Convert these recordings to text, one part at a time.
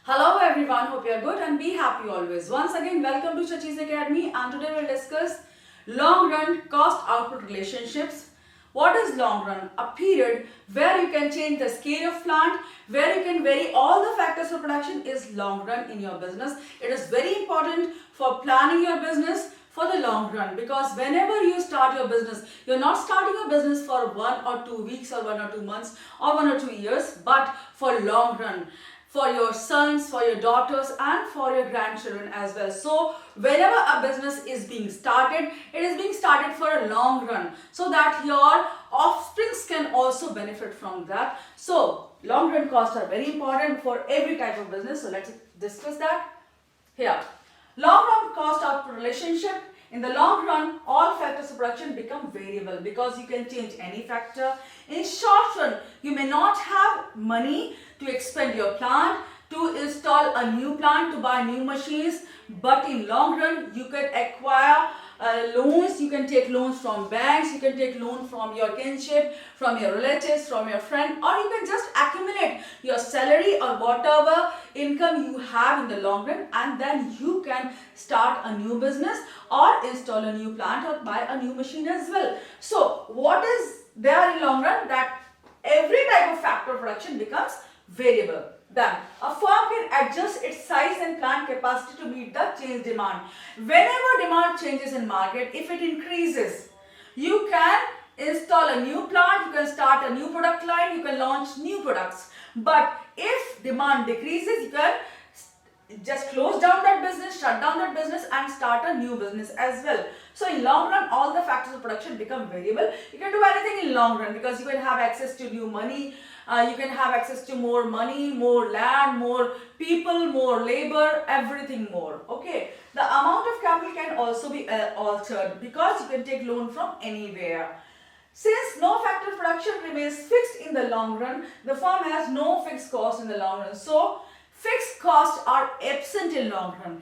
Hello everyone, hope you are good and be happy always. Once again, welcome to Shachi's Academy, and today we'll discuss long run cost output relationships. What is long run? A period where you can change the scale of plant, where you can vary all the factors of production is long run in your business. It is very important for planning your business for the long run, because whenever you start your business, you're not starting your business for 1 or 2 weeks or 1 or 2 months or 1 or 2 years, but for long run, for your sons, for your daughters, and for your grandchildren as well. So whenever a business is being started, it is being started for a long run, so that your offsprings can also benefit from that. So long run costs are very important for every type of business. So let's discuss that here. Long run cost output relationship. In the long run, all factors of production become variable because you can change any factor. In short run, you may not have money to expand your plant, to install a new plant, to buy new machines, but in long run, you can acquire loans. You can take loans from banks, you can take loan from your kinship, from your relatives, from your friend, or you can just accumulate your salary or whatever income you have in the long run, and then you can start a new business or install a new plant or buy a new machine as well. So what is there in long run? That every type of factor of production becomes variable. Then a firm can adjust its size and plant capacity to meet the changed demand. Whenever demand changes in market, if it increases, you can install a new plant, you can start a new product line, you can launch new products. But if demand decreases, you can just close down that business, shut down that business, and start a new business as well. So in long run, all the factors of production become variable. You can do anything in long run because you can have access to new money, you can have access to more money, more land, more people, more labor, everything more. Okay, the amount of capital can also be altered because you can take loan from anywhere. Since no factor of production remains fixed in the long run, the firm has no fixed cost in the long run. So fixed costs are absent in long run.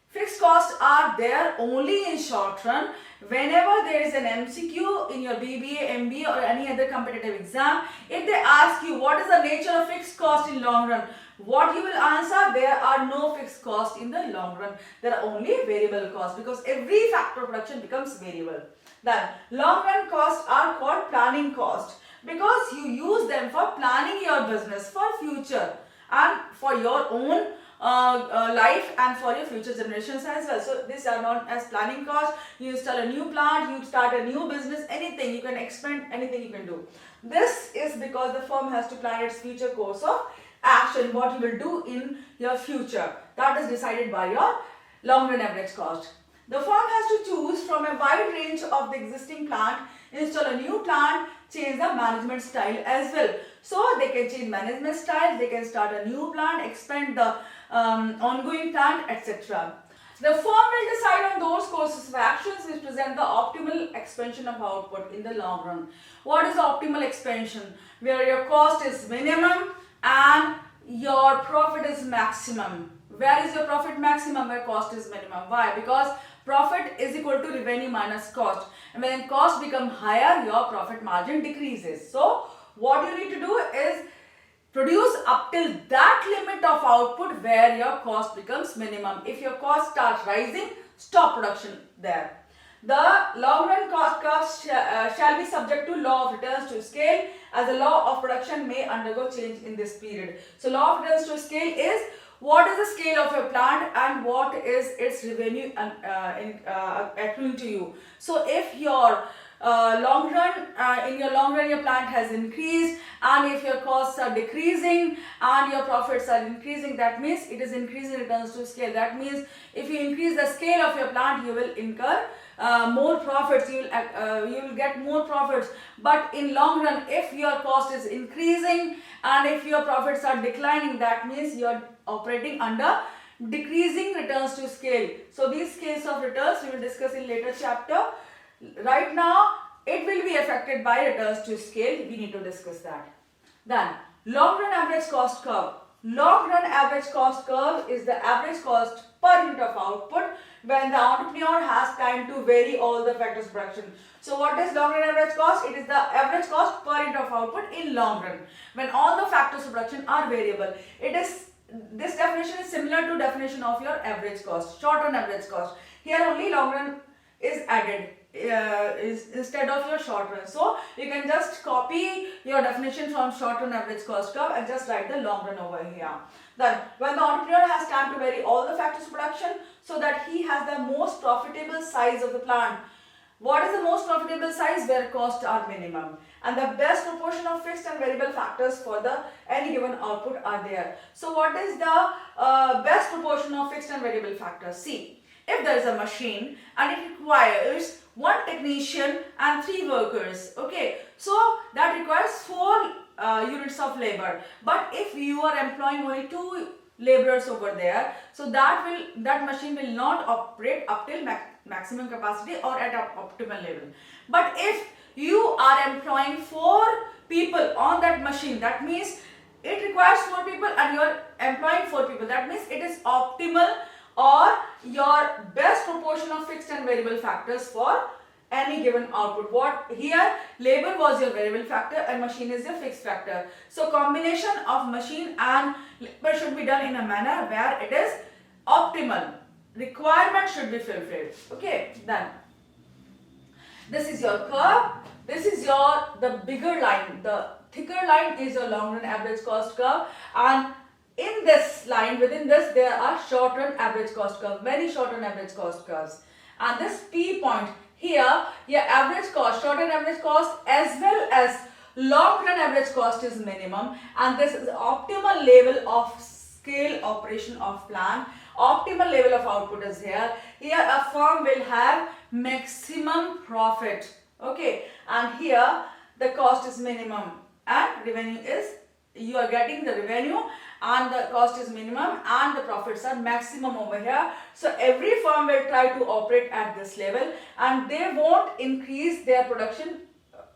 Fixed costs are there only in short run. Whenever there is an MCQ in your BBA, MBA, or any other competitive exam, if they ask you what is the nature of fixed cost in long run, what you will answer? There are no fixed costs in the long run. There are only variable costs, because every factor of production becomes variable. Then long run costs are called planning cost because you use them for planning your business for future and for your own life and for your future generations as well. So these are known as planning costs. You install a new plant, you start a new business, anything you can expand, anything you can do. This is because the firm has to plan its future course of action, what you will do in your future. That is decided by your long run average cost. The firm has to choose from a wide range of the existing plant, install a new plant, change the management style as well. So they can change management style, they can start a new plant, expand the ongoing plant, etc. The firm will decide on those courses of actions which present the optimal expansion of output in the long run. What is optimal expansion? Where your cost is minimum and your profit is maximum. Where is your profit maximum? Where cost is minimum. Why? Because profit is equal to revenue minus cost. And when cost become higher, your profit margin decreases. So what you need to do is produce up till that limit of output where your cost becomes minimum. If your cost starts rising, stop production there. The long run cost curves shall be subject to law of returns to scale, as the law of production may undergo change in this period. So law of returns to scale is what is the scale of your plant and what is its revenue accruing to you. So if your long run, in your long run your plant has increased, and if your costs are decreasing and your profits are increasing, that means it is increasing returns to scale. That means if you increase the scale of your plant, you will incur more profits, you will get more profits. But in long run, if your cost is increasing and if your profits are declining, that means you are operating under decreasing returns to scale. So these scales of returns we will discuss in later chapter. Right now it will be affected by returns to scale. We need to discuss that. Then long run average cost curve. Long run average cost curve is the average cost per unit of output when the entrepreneur has time to vary all the factors of production. So what is long run average cost? It is the average cost per unit of output in long run when all the factors of production are variable. It is this definition is similar to definition of your average cost, short run average cost. Here only long run is added is instead of your short run. So you can just copy your definition from short run average cost curve and just write the long run over here. Then when the entrepreneur has time to vary all the factors of production so that he has the most profitable size of the plant. What is the most profitable size? Where costs are minimum, and the best proportion of fixed and variable factors for the any given output are there. So what is the best proportion of fixed and variable factors? See, if there is a machine and it requires one technician and 3 workers, okay, so that requires 4 units of labor. But if you are employing only 2 laborers over there, so that machine will not operate up till maximum capacity or at optimal level. But if you are employing 4 people on that machine, that means it requires 4 people and you are employing 4 people, that means it is optimal or your best proportion of fixed and variable factors for any given output. What here, labor was your variable factor and machine is your fixed factor. So combination of machine and labor should be done in a manner where it is optimal. Requirement should be fulfilled. Okay, then this is your curve. This is the bigger line. The thicker line is your long run average cost curve, and in this line, within this, there are short run average cost curve, many short run average cost curves. And this P point here, your average cost, short run average cost as well as long run average cost is minimum, and this is optimal level of scale operation of plant. Optimal level of output is here. Here a firm will have maximum profit. Okay, and here the cost is minimum and revenue is, you are getting the revenue and the cost is minimum and the profits are maximum over here. So every firm will try to operate at this level and they won't increase their production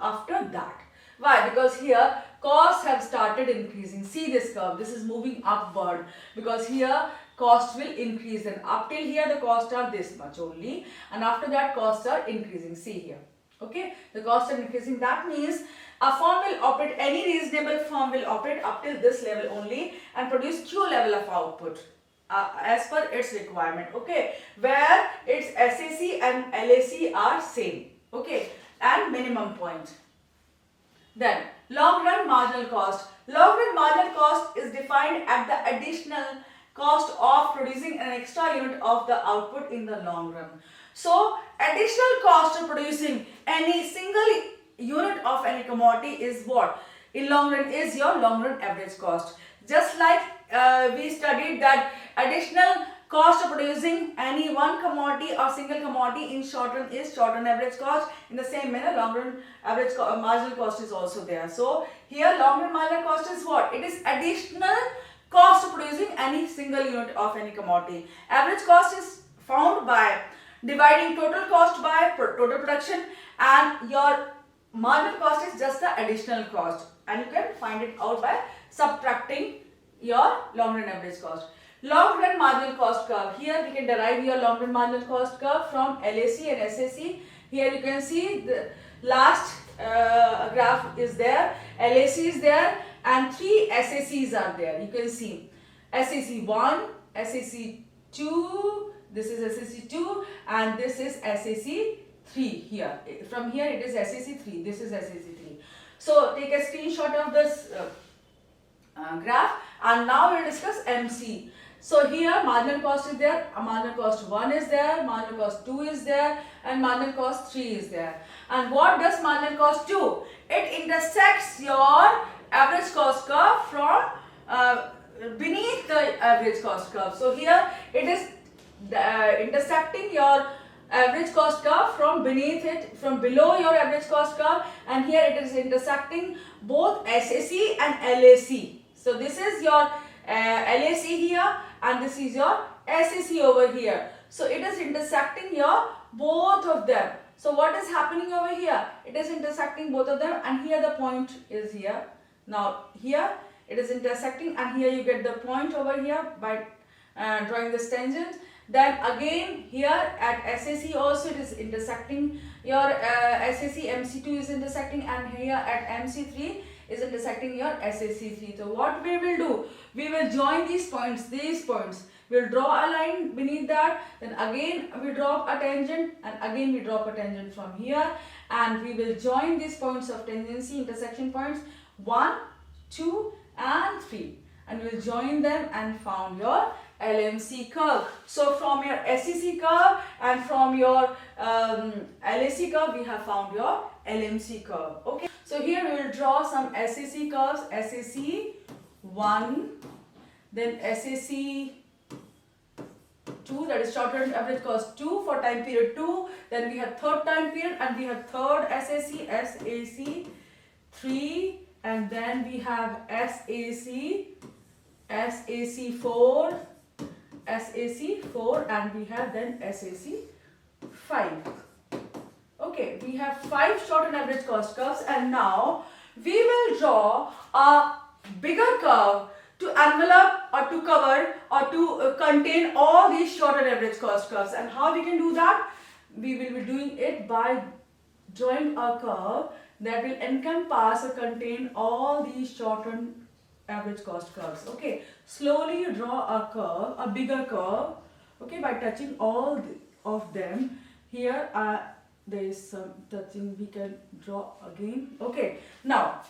after that. Why? Because here costs have started increasing. See this curve, this is moving upward because here costs will increase, and up till here the costs are this much only, and after that costs are increasing. See here, okay, the costs are increasing. That means a firm will operate, any reasonable firm will operate up till this level only and produce true level of output as per its requirement, okay, where its SAC and LAC are same, okay, and minimum point. Then long run marginal cost. Long run marginal cost is defined at the additional cost of producing an extra unit of the output in the long run. So additional cost of producing any single unit of any commodity is what? In long run is your long run average cost. Just like we studied that additional cost of producing any one commodity or single commodity in short run is short run average cost. In the same manner, long run average marginal cost is also there. So here long run marginal cost is what? It is additional cost of producing any single unit of any commodity. Average cost is found by dividing total cost by total production, and your marginal cost is just the additional cost, and you can find it out by subtracting your long run average cost. Long run marginal cost curve. Here we can derive your long run marginal cost curve from LAC and SAC. Here you can see the last graph is there, LAC is there, and 3 SACs are there. You can see SAC 1, SAC 2, this is SAC 2, and this is SAC 3 here. From here it is SAC 3, this is SAC 3. So take a screenshot of this graph, and now we will discuss MC. So here marginal cost is there, marginal cost 1 is there, marginal cost 2 is there, and marginal cost 3 is there. And what does marginal cost do? It intersects your average cost curve from beneath the average cost curve. So here it is intersecting your average cost curve from beneath it, from below your average cost curve, and here it is intersecting both SAC and LAC. So this is your LAC here and this is your SAC over here. So it is intersecting your both of them. So what is happening over here? It is intersecting both of them, and here the point is here. Now here it is intersecting, and here you get the point over here by drawing this tangent. Then again here at SAC also it is intersecting your SAC, MC2 is intersecting, and here at MC3 is intersecting your SAC3. So what we will do, we will join these points, we'll draw a line beneath that, then again we drop a tangent, and again we drop a tangent from here, and we will join these points of tangency, intersection points 1, 2 and 3, and we will join them and found your LMC curve. So from your SEC curve and from your LAC curve, we have found your LMC curve. Okay, so here we will draw some SAC curves. SAC 1, then SAC 2, that is short-term average cost 2 for time period 2. Then we have third time period, and we have third SAC 3, and then we have SAC 4, and we have then SAC 5. Okay, we have 5 short and average cost curves, and now we will draw a bigger curve to envelop or to cover or to contain all these short and average cost curves. And how we can do that? We will be doing it by drawing a curve that will encompass or contain all these short and average cost curves. Okay, slowly you draw a curve, a bigger curve, okay, by touching all of them. Here there is some touching we can draw again. Okay, now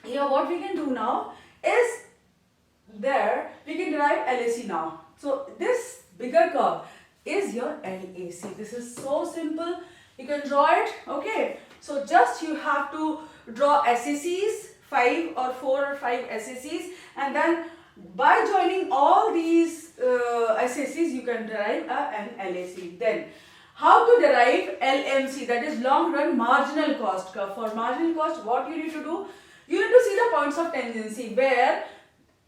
here what we can do now is there we can derive LAC now. So this bigger curve is your LAC. This is so simple, you can draw it. Okay, so just you have to draw SACs, 5 or 4 or 5 SACs, and then by joining all these SACs you can derive an LAC. Then how to derive LMC, that is long run marginal cost curve. For marginal cost, what you need to do, you need to see the points of tangency where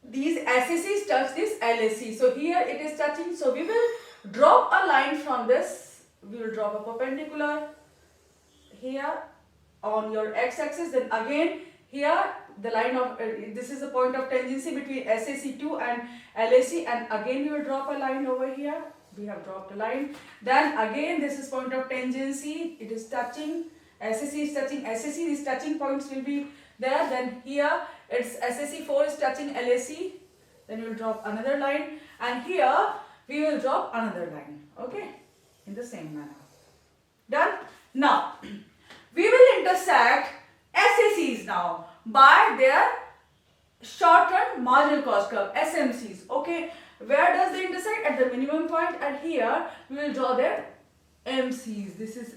these SACs touch this LAC. So here it is touching, so we will drop a line from this, we will drop a perpendicular here on your x-axis, then again here the line of this is the point of tangency between SAC2 and LAC, and again we will drop a line over here. We have dropped a line. Then again this is point of tangency, it is touching, SAC is touching SAC, these touching points will be there. Then here it's SAC4 is touching LAC, then we will drop another line, and here we will drop another line. Okay, in the same manner. Done? Now we will intersect SACs now by their short-term marginal cost curve, SMCs. Okay, where does they intersect? At the minimum point, and here we will draw their MCs. This is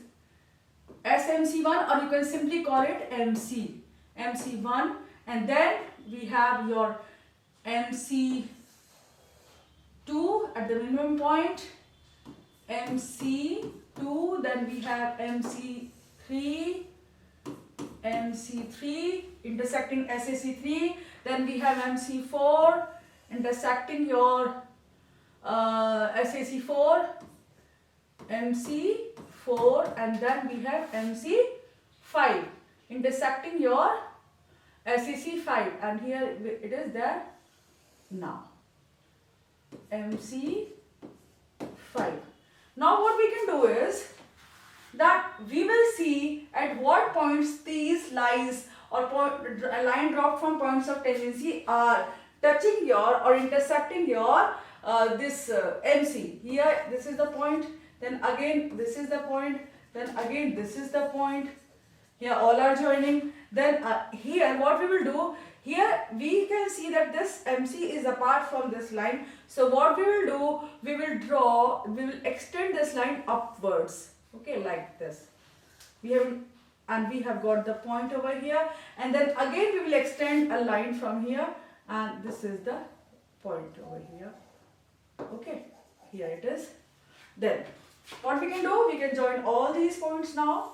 SMC1, or you can simply call it MC1, and then we have your MC2 at the minimum point, MC2, then we have MC3 intersecting SAC3, then we have MC4 intersecting your SAC4, MC4, and then we have MC5 intersecting your SAC5, and here it is there now, MC5. Now what we can do is that we will see at what points these lines or a line dropped from points of tangency are touching your or intersecting your this MC. Here this is the point, then again this is the point, then again this is the point. Here all are joining. Then here what we will do, here we can see that this MC is apart from this line. So what we will do, we will extend this line upwards. Okay, like this. We have got the point over here, and then again we will extend a line from here, and this is the point over here. Okay, here it is. Then what we can do, we can join all these points now.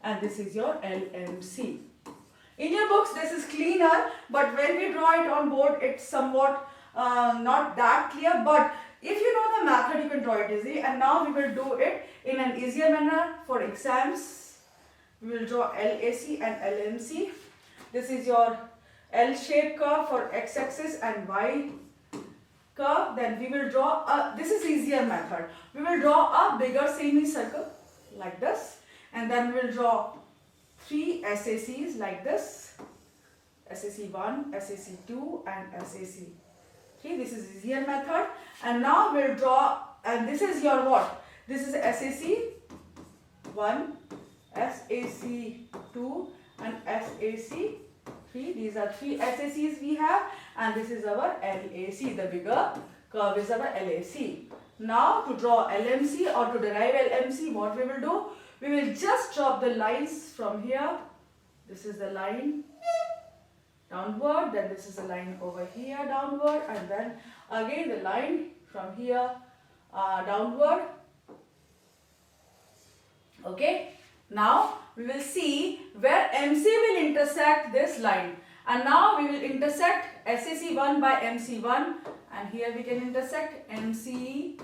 And this is your LMC. In your books this is cleaner, but when we draw it on board it's somewhat not that clear, but if you know the method you can draw it easy. And now we will do it in an easier manner for exams. We will draw LAC and LMC. This is your L-shaped curve for x-axis and y curve. Then we will draw this is easier method. We will draw a bigger semicircle like this, and then we'll draw 3 SACs like this. SAC 1, SAC 2 and SAC 3. This is easier method. And now we'll draw, and this is your what? This is SAC 1, SAC 2 and SAC 3. These are 3 SACs we have, and this is our LAC. The bigger curve is our LAC. Now to draw LMC or to derive LMC, what we will do? We will just drop the lines from here. This is the line downward, then this is the line over here downward, and then again the line from here downward. Okay, now we will see where MC will intersect this line, and now we will intersect SAC1 by MC1, and here we can intersect MC1,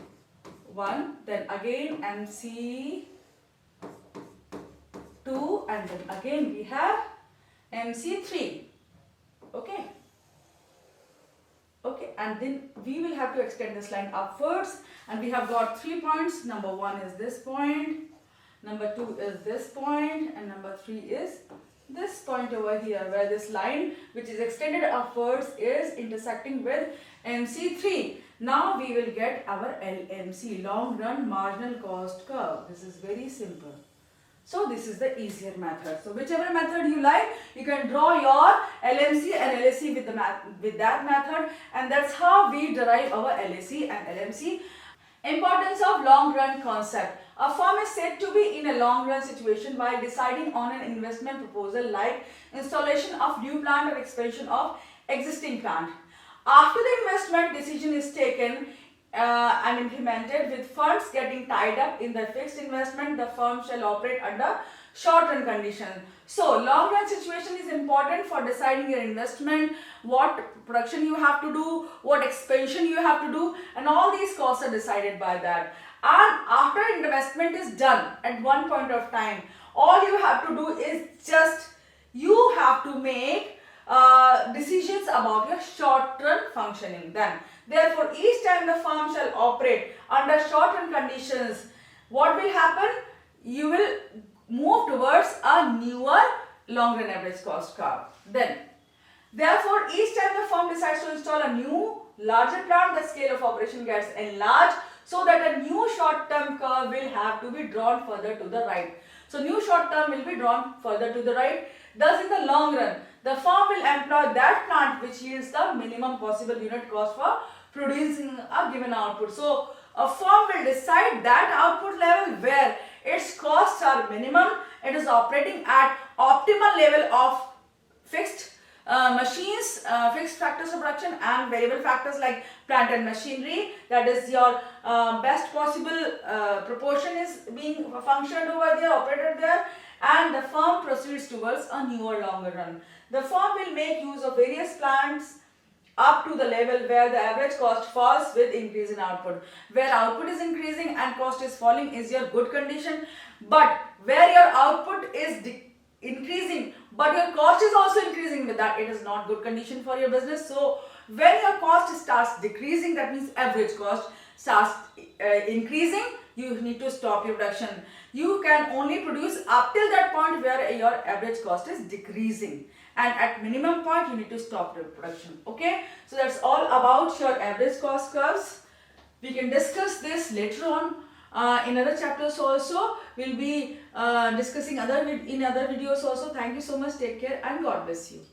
then again MC2, and then again we have MC3. Okay, and then we will have to extend this line upwards, and we have got 3 points. Number 1 is this point, number 2 is this point, and number 3 is this point over here, where this line which is extended upwards is intersecting with MC3. Now we will get our LMC, long run marginal cost curve. This is very simple. So this is the easier method. So whichever method you like, you can draw your LMC and LAC with that method, and that's how we derive our LAC and LMC. Importance of long run concept. A firm is said to be in a long run situation while deciding on an investment proposal like installation of new plant or expansion of existing plant. After the investment decision is taken and implemented, with funds getting tied up in the fixed investment, the firm shall operate under short-run conditions. So, long-run situation is important for deciding your investment, what production you have to do, what expansion you have to do, and all these costs are decided by that. And after investment is done at one point of time, all you have to do is just you have to make decisions about your short-run functioning. Then, therefore, each time the firm shall operate under short-run conditions, what will happen? You will move towards a newer long-run average cost curve. Then, therefore, each time the firm decides to install a new larger plant, the scale of operation gets enlarged so that a new short-term curve will have to be drawn further to the right. So, new short-term will be drawn further to the right. Thus, in the long run, the firm will employ that plant which yields the minimum possible unit cost for producing a given output. So, a firm will decide that output level where its costs are minimum, it is operating at optimal level of fixed machines, fixed factors of production and variable factors like plant and machinery. That is your best possible proportion is being functioned over there, operated there, and the firm proceeds towards a newer longer run. The firm will make use of various plants up to the level where the average cost falls with increase in output. Where output is increasing and cost is falling is your good condition, but where your output is increasing but your cost is also increasing, with that it is not good condition for your business. So when your cost starts decreasing, that means average cost starts increasing, you need to stop your production. You can only produce up till that point where your average cost is decreasing, and at minimum point you need to stop your production. Okay, so that's all about your average cost curves. We can discuss this later on in other chapters also. We'll be discussing in other videos also. Thank you so much. Take care and God bless you.